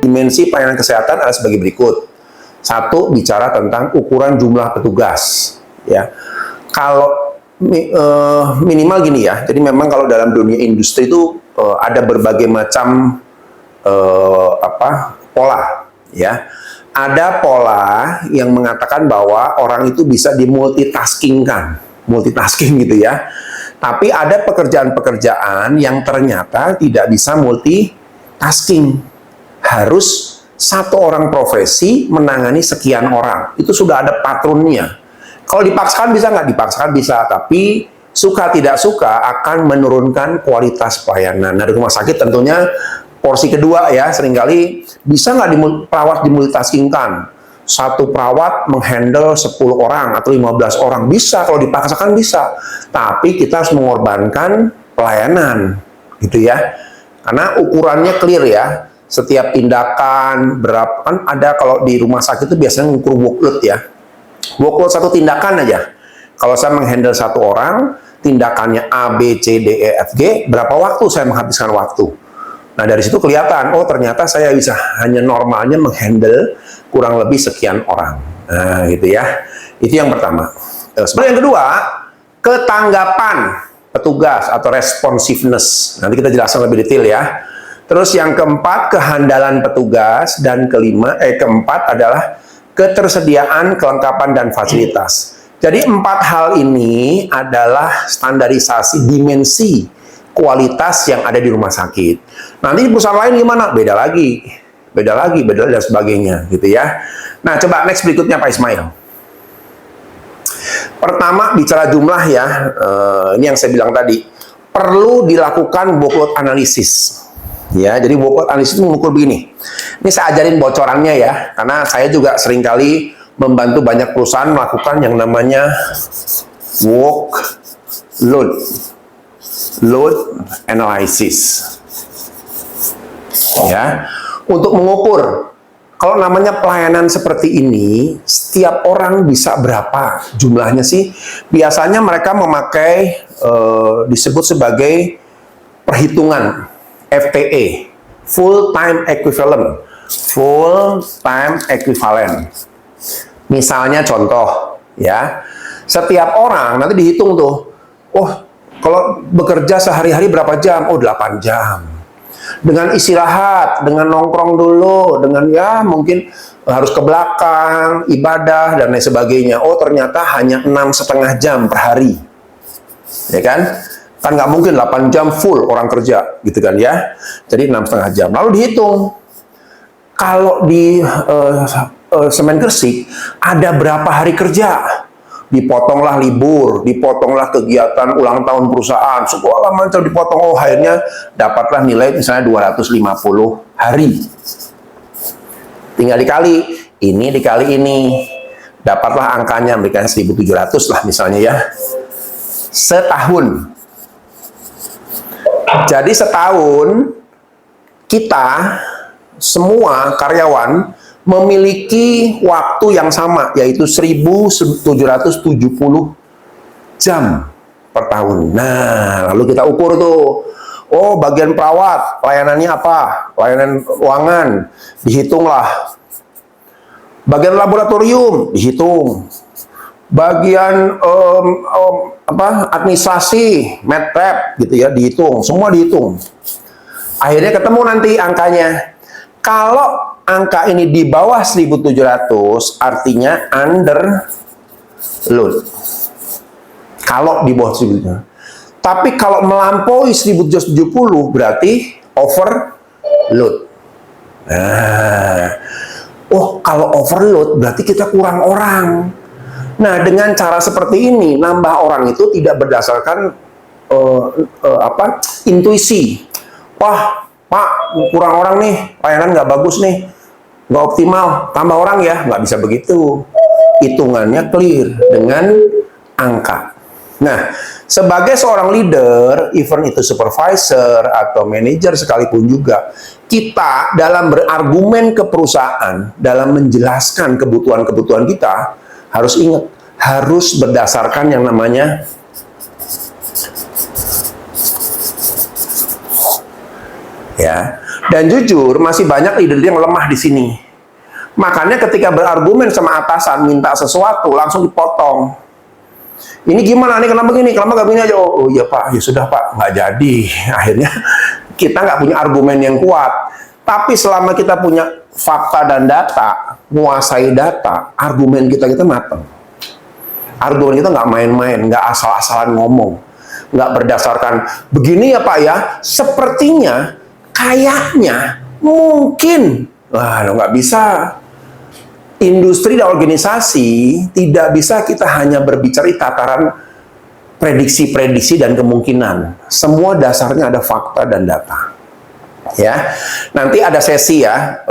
dimensi pelayanan kesehatan adalah sebagai berikut. Satu, bicara tentang ukuran jumlah petugas. Ya, kalau minimal gini ya. Jadi memang kalau dalam dunia industri itu ada berbagai macam pola. Ya, ada pola yang mengatakan bahwa orang itu bisa dimultitaskingkan, multitasking gitu ya. Tapi ada pekerjaan-pekerjaan yang ternyata tidak bisa multitasking. Harus satu orang profesi menangani sekian orang. Itu sudah ada patronnya. Kalau dipaksakan bisa nggak? Dipaksakan bisa, tapi suka tidak suka akan menurunkan kualitas pelayanan. Nah, di rumah sakit tentunya porsi kedua ya, seringkali bisa nggak perawat dimultitaskingkan. Satu perawat menghandle 10 orang atau 15 orang. Bisa, kalau dipaksakan bisa. Tapi kita harus mengorbankan pelayanan, gitu ya. Karena ukurannya clear ya. Setiap tindakan berapa, kan ada kalau di rumah sakit itu biasanya mengukur workload ya. Workload satu tindakan aja. Kalau saya menghandle satu orang, tindakannya A, B, C, D, E, F, G, berapa waktu saya menghabiskan waktu. Nah, dari situ kelihatan, oh ternyata saya bisa hanya normalnya menghandle kurang lebih sekian orang. Nah, gitu ya. Itu yang pertama. Sebenarnya yang kedua, ketanggapan petugas atau responsiveness. Nanti kita jelaskan lebih detail ya. Terus yang keempat, kehandalan petugas, dan keempat adalah ketersediaan, kelengkapan, dan fasilitas. Jadi 4 hal ini adalah standarisasi dimensi kualitas yang ada di rumah sakit. Nanti di perusahaan lain gimana? Beda lagi, dan sebagainya, gitu ya. Nah, coba next berikutnya Pak Ismail. Pertama, bicara jumlah ya, ini yang saya bilang tadi, perlu dilakukan workload analysis. Ya, jadi workload analysis itu mengukur begini. Ini saya ajarin bocorannya ya, karena saya juga seringkali membantu banyak perusahaan melakukan yang namanya load analysis. Ya, untuk mengukur kalau namanya pelayanan seperti ini, setiap orang bisa berapa jumlahnya sih? Biasanya mereka memakai disebut sebagai perhitungan FTE, full time equivalent. Misalnya contoh, ya, setiap orang nanti dihitung tuh, oh kalau bekerja sehari-hari berapa jam? Oh 8 jam. Dengan istirahat, dengan nongkrong dulu, dengan ya mungkin harus ke belakang, ibadah, dan lain sebagainya. Oh ternyata hanya 6,5 jam per hari. Ya kan? Kan nggak mungkin 8 jam full orang kerja, gitu kan ya. Jadi 6,5 jam. Lalu dihitung, kalau di Semen Gresik ada berapa hari kerja? Dipotonglah libur, dipotonglah kegiatan ulang tahun perusahaan, segala macam dipotong. Oh, akhirnya dapatlah nilai misalnya 250 hari. Tinggal dikali ini, dapatlah angkanya, mereka 1.700 lah misalnya ya. Setahun. Jadi setahun kita semua karyawan memiliki waktu yang sama, yaitu 1.770 jam per tahun. Nah, lalu kita ukur tuh, oh bagian perawat, pelayanannya apa? Pelayanan ruangan, dihitunglah. Bagian laboratorium, dihitung. Bagian administrasi, medprep gitu ya, dihitung, semua dihitung. Akhirnya ketemu nanti angkanya. Kalau angka ini di bawah 1.700, artinya under load. Kalau di bawah 1.700. Tapi kalau melampaui 1.770 berarti overload. Nah, oh kalau overload berarti kita kurang orang. Nah, dengan cara seperti ini, nambah orang itu tidak berdasarkan intuisi. Wah, Pak, kurang orang nih, pelayanan nggak bagus nih, nggak optimal, tambah orang ya, nggak bisa begitu. Hitungannya clear dengan angka. Nah, sebagai seorang leader, even itu supervisor atau manajer sekalipun juga, kita dalam berargumen ke perusahaan, dalam menjelaskan kebutuhan-kebutuhan kita, harus ingat, harus berdasarkan yang namanya Dan jujur, masih banyak leader yang lemah di sini. Makanya ketika berargumen sama atasan, minta sesuatu, langsung dipotong. Ini gimana nih, kenapa gini, kenapa gak begini aja? Oh iya Pak, ya sudah Pak, nggak jadi. Akhirnya kita nggak punya argumen yang kuat. Tapi selama kita punya fakta dan data, menguasai data, argumen kita matang. Argumen kita nggak main-main, nggak asal-asalan ngomong. Nggak berdasarkan, begini ya Pak ya, sepertinya, kayaknya, mungkin. Wah, lo nggak bisa. Industri dan organisasi tidak bisa kita hanya berbicara tataran prediksi-prediksi dan kemungkinan. Semua dasarnya ada fakta dan data. Ya, nanti ada sesi ya,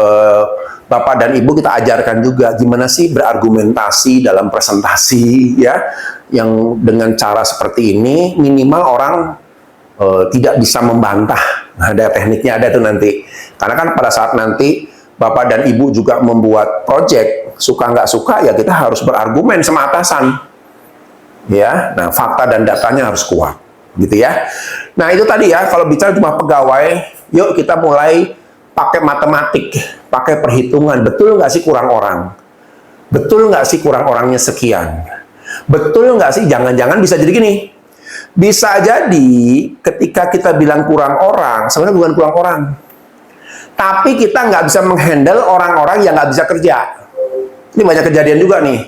Bapak dan Ibu kita ajarkan juga gimana sih berargumentasi dalam presentasi ya, yang dengan cara seperti ini minimal orang tidak bisa membantah. Ada tekniknya, ada tuh nanti. Karena kan pada saat nanti Bapak dan Ibu juga membuat project, suka nggak suka ya kita harus berargumen sama atasan. Ya, nah fakta dan datanya harus kuat, gitu ya. Nah itu tadi ya, kalau bicara cuma pegawai, yuk kita mulai pakai matematik, pakai perhitungan. Betul nggak sih kurang orang? Betul nggak sih kurang orangnya sekian? Betul nggak sih, jangan-jangan bisa jadi gini. Bisa jadi ketika kita bilang kurang orang, sebenarnya bukan kurang orang. Tapi kita nggak bisa menghandle orang-orang yang nggak bisa kerja. Ini banyak kejadian juga nih.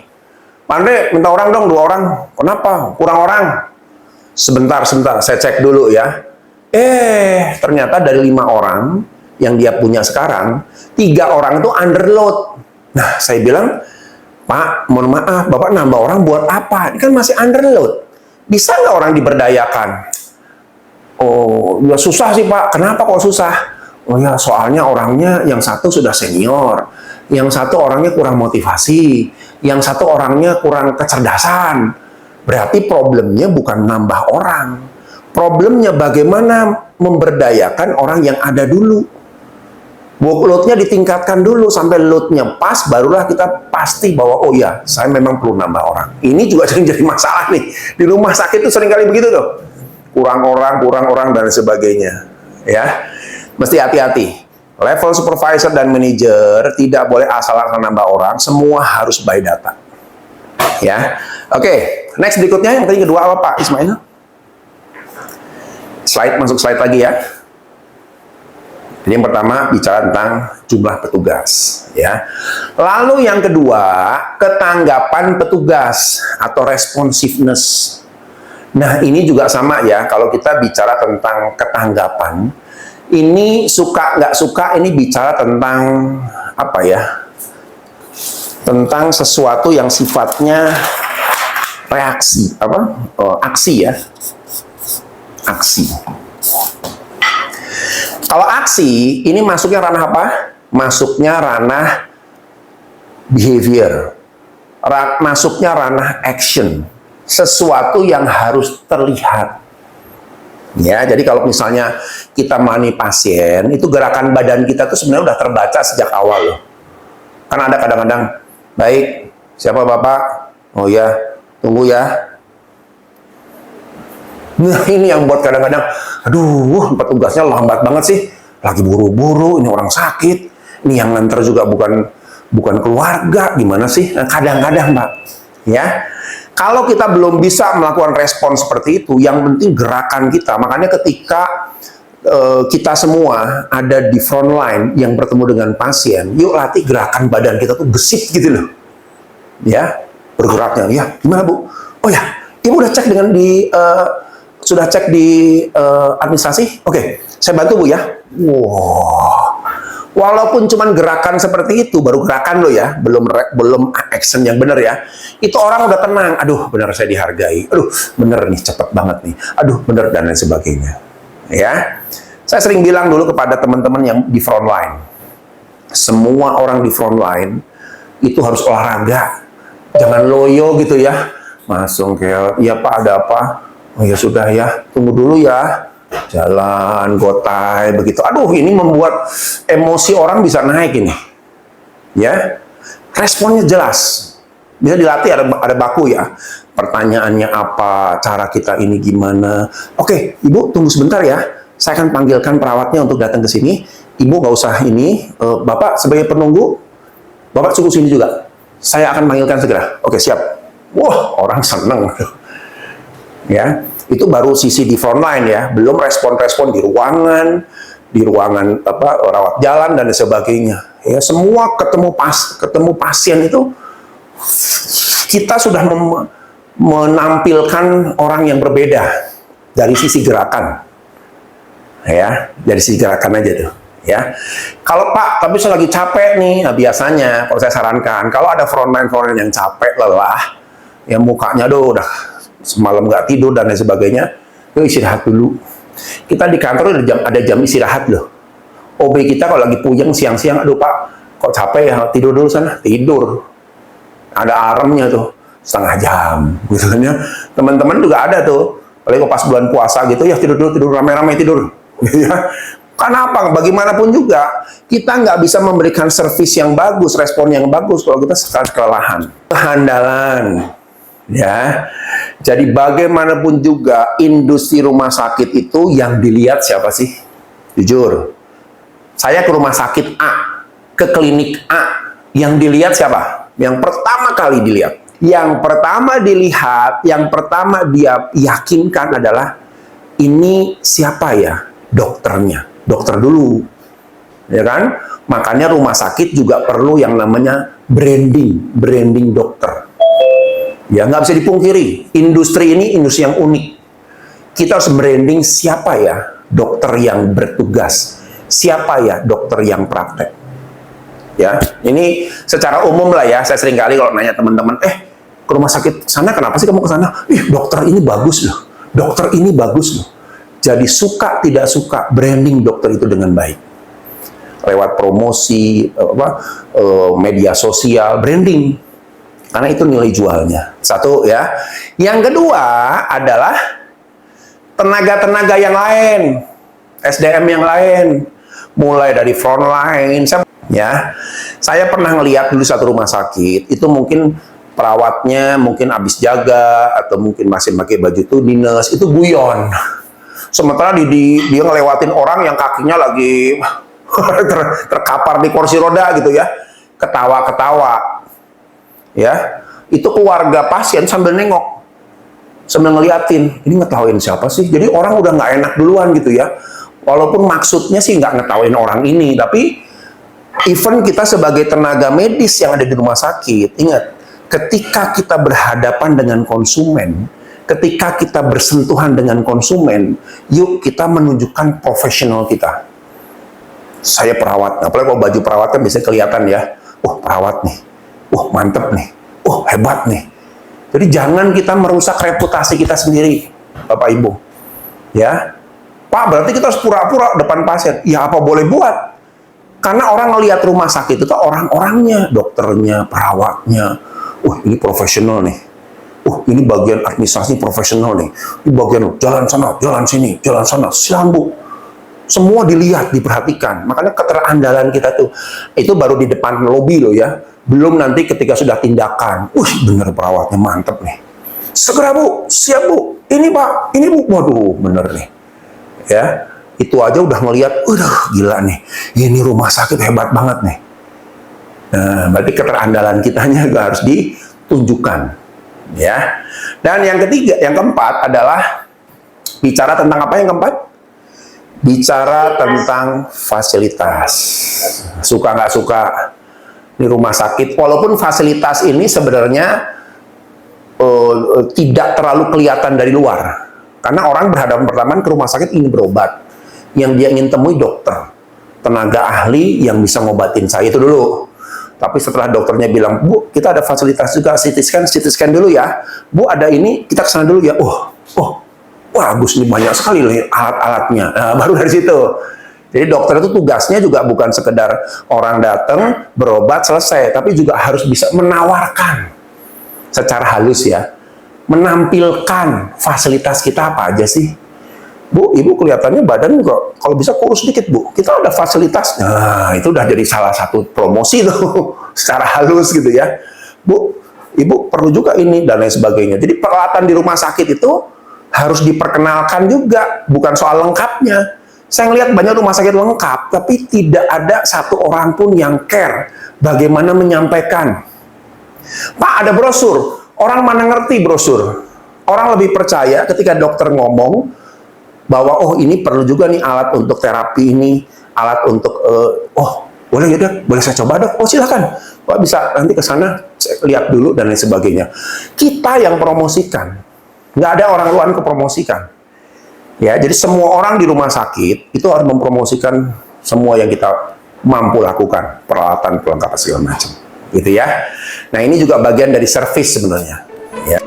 Pandai minta orang dong, 2 orang. Kenapa? Kurang orang. Sebentar, saya cek dulu ya. Ternyata dari 5 orang yang dia punya sekarang, 3 orang itu underload. Nah, saya bilang, Pak, mohon maaf, Bapak nambah orang buat apa? Ini kan masih underload. Bisa nggak orang diberdayakan? Oh, ya susah sih Pak. Kenapa kok susah? Oh ya, soalnya orangnya yang satu sudah senior, yang satu orangnya kurang motivasi, yang satu orangnya kurang kecerdasan. Berarti problemnya bukan nambah orang. Problemnya bagaimana memberdayakan orang yang ada dulu. Workload-nya ditingkatkan dulu sampai load-nya pas, barulah kita pasti bahwa oh ya, saya memang perlu nambah orang. Ini juga sering jadi masalah nih. Di rumah sakit itu seringkali begitu tuh. Kurang orang, dan sebagainya. Ya. Mesti hati-hati. Level supervisor dan manajer tidak boleh asal-asalan nambah orang, semua harus by data. Ya. Oke, next berikutnya yang tadi kedua apa Pak Ismail? Masuk slide lagi ya. Jadi yang pertama bicara tentang jumlah petugas, ya. Lalu yang kedua, ketanggapan petugas atau responsiveness. Nah, ini juga sama ya, kalau kita bicara tentang ketanggapan, ini suka nggak suka, ini bicara tentang apa ya? Tentang sesuatu yang sifatnya reaksi, aksi ya. Aksi. Kalau aksi, ini masuknya ranah apa? Masuknya ranah behavior. Masuknya ranah action. Sesuatu yang harus terlihat. Ya, jadi kalau misalnya kita mani pasien, itu gerakan badan kita tuh sebenarnya udah terbaca sejak awal loh. Kan ada kadang-kadang, baik, siapa Bapak? Oh ya, tunggu ya. Nah, ini yang buat kadang-kadang, aduh, petugasnya lambat banget sih. Lagi buru-buru, ini orang sakit. Ini yang nganter juga bukan keluarga, gimana sih? Nah, kadang-kadang, Pak. Ya. Kalau kita belum bisa melakukan respon seperti itu, yang penting gerakan kita. Makanya ketika kita semua ada di front line yang bertemu dengan pasien, yuk latih gerakan badan kita tuh gesit gitu loh. Ya, bergeraknya. Ya, gimana Bu? Oh ya, Ibu udah cek sudah cek di administrasi? Oke, saya bantu Bu ya. Wow. Walaupun cuman gerakan seperti itu, baru gerakan lo ya, belum action yang benar ya. Itu orang udah tenang, aduh benar saya dihargai, aduh bener nih cepet banget nih, aduh bener dan lain sebagainya. Ya, saya sering bilang dulu kepada teman-teman yang di front line, semua orang di front line itu harus olahraga, jangan loyo gitu ya. Langsung kayak, ya Pak ada apa? Oh ya sudah ya, tunggu dulu ya. Jalan, gotai, begitu. Aduh, ini membuat emosi orang bisa naik ini. Ya, responnya jelas. Bisa dilatih, ada baku ya. Pertanyaannya apa, cara kita ini gimana. Oke, Ibu tunggu sebentar ya. saya akan panggilkan perawatnya untuk datang ke sini. Ibu nggak usah ini, Bapak sebagai penunggu, Bapak cukup sini juga. Saya akan panggilkan segera. Oke, siap. Wah, orang seneng. Ya, itu baru sisi di front line ya, belum respon-respon di ruangan apa rawat jalan dan sebagainya. Ya, semua ketemu pasien itu kita sudah menampilkan orang yang berbeda dari sisi gerakan. Ya, dari sisi gerakan aja tuh. Ya, kalau Pak, tapi saya lagi capek nih. Nah, biasanya kalau saya sarankan, kalau ada frontline yang capek, lelah, ya mukanya udah semalam nggak tidur dan lain sebagainya, yuk istirahat dulu. Kita di kantor ada jam istirahat loh. OB kita kalau lagi puyeng siang-siang, aduh Pak, kok capek ya, tidur dulu sana, tidur. Ada alarmnya tuh, setengah jam, gitu kan ya. Teman-teman juga ada tuh, apalagi pas bulan puasa gitu, ya tidur dulu, tidur rame-rame tidur. Ya. Karena apa? Bagaimanapun juga, kita nggak bisa memberikan servis yang bagus, respon yang bagus kalau kita sekali kelelahan. Kehandalan. Ya, jadi bagaimanapun juga industri rumah sakit itu yang dilihat siapa sih? Jujur, saya ke rumah sakit A, ke klinik A, yang dilihat siapa? Yang pertama kali dilihat, yang pertama dia yakinkan adalah ini siapa ya? Dokternya. Dokter dulu, ya kan? Makanya rumah sakit juga perlu yang namanya branding dokter. Ya, nggak bisa dipungkiri, industri ini industri yang unik. Kita harus branding siapa ya dokter yang bertugas, siapa ya dokter yang praktek. Ya, ini secara umum lah ya. Saya sering kali kalau nanya teman-teman, ke rumah sakit sana kenapa sih kamu ke sana? Dokter ini bagus loh, dokter ini bagus loh. Jadi suka tidak suka branding dokter itu dengan baik. Lewat promosi, media sosial, branding. Karena itu nilai jualnya. Satu ya. Yang kedua adalah tenaga-tenaga yang lain. SDM yang lain. Mulai dari front line. Saya pernah ngelihat dulu satu rumah sakit, itu mungkin perawatnya mungkin habis jaga, atau mungkin masih pakai baju tuh dinas, itu guyon. Sementara dia ngelewatin orang yang kakinya lagi terkapar di kursi roda gitu ya, ketawa-ketawa, ya, itu keluarga pasien sambil nengok, sambil ngeliatin, ini ngetawain siapa sih? Jadi orang udah nggak enak duluan gitu ya, walaupun maksudnya sih nggak ngetawain orang ini, tapi even kita sebagai tenaga medis yang ada di rumah sakit, ingat, ketika kita berhadapan dengan konsumen, ketika kita bersentuhan dengan konsumen, yuk kita menunjukkan profesional kita. Saya perawat, apalagi kalau baju perawat kan bisa kelihatan ya, perawat nih, mantep nih, hebat nih. Jadi jangan kita merusak reputasi kita sendiri, Bapak Ibu. Ya, Pak, berarti kita harus pura-pura depan pasien. Ya apa boleh buat? Karena orang ngelihat rumah sakit itu orang-orangnya, dokternya, perawatnya. Ini profesional nih. Ini bagian administrasi profesional nih. Ini bagian jalan sana, jalan sini, jalan sana, silambu. Semua dilihat, diperhatikan. Makanya keterandalan kita tuh, itu baru di depan lobi loh ya. Belum nanti ketika sudah tindakan. Bener perawatnya mantep nih. Segera Bu, siap Bu. Ini Pak, ini Bu. Waduh, bener nih. Ya, itu aja udah ngelihat, gila nih. Ini rumah sakit hebat banget nih. Nah, berarti keterandalan kitanya juga harus ditunjukkan. Ya, dan yang keempat adalah bicara tentang apa yang keempat? Bicara tentang fasilitas. Suka nggak suka di rumah sakit, walaupun fasilitas ini sebenarnya tidak terlalu kelihatan dari luar, karena orang berhadapan pertama ke rumah sakit ingin berobat, yang dia ingin temui dokter, tenaga ahli yang bisa ngobatin saya itu dulu. Tapi setelah dokternya bilang, Bu, kita ada fasilitas juga, CT scan dulu ya. Bu, ada ini, kita kesana dulu ya. Bagus nih, banyak sekali loh alat-alatnya. Nah, baru dari situ. Jadi dokter itu tugasnya juga bukan sekedar orang datang, berobat, selesai. Tapi juga harus bisa menawarkan secara halus ya. Menampilkan fasilitas kita apa aja sih. Bu, Ibu kelihatannya badan juga kalau bisa kurus sedikit Bu, kita ada fasilitas. Nah, itu udah jadi salah satu promosi tuh secara halus gitu ya. Bu, Ibu perlu juga ini dan lain sebagainya. Jadi peralatan di rumah sakit itu harus diperkenalkan juga, bukan soal lengkapnya, Saya ngelihat banyak rumah sakit lengkap, tapi tidak ada satu orang pun yang care bagaimana menyampaikan. Pak, ada brosur. Orang mana ngerti brosur? Orang lebih percaya ketika dokter ngomong bahwa oh ini perlu juga nih alat untuk terapi ini, alat untuk oh boleh ya dok, boleh saya coba dok. Oh silakan, Pak bisa nanti ke sana lihat dulu dan lain sebagainya. Kita yang promosikan, nggak ada orang luar yang promosikan. Ya, jadi semua orang di rumah sakit itu harus mempromosikan semua yang kita mampu lakukan, peralatan, perlengkapan segala macam, gitu ya. Nah ini juga bagian dari service sebenarnya. Ya.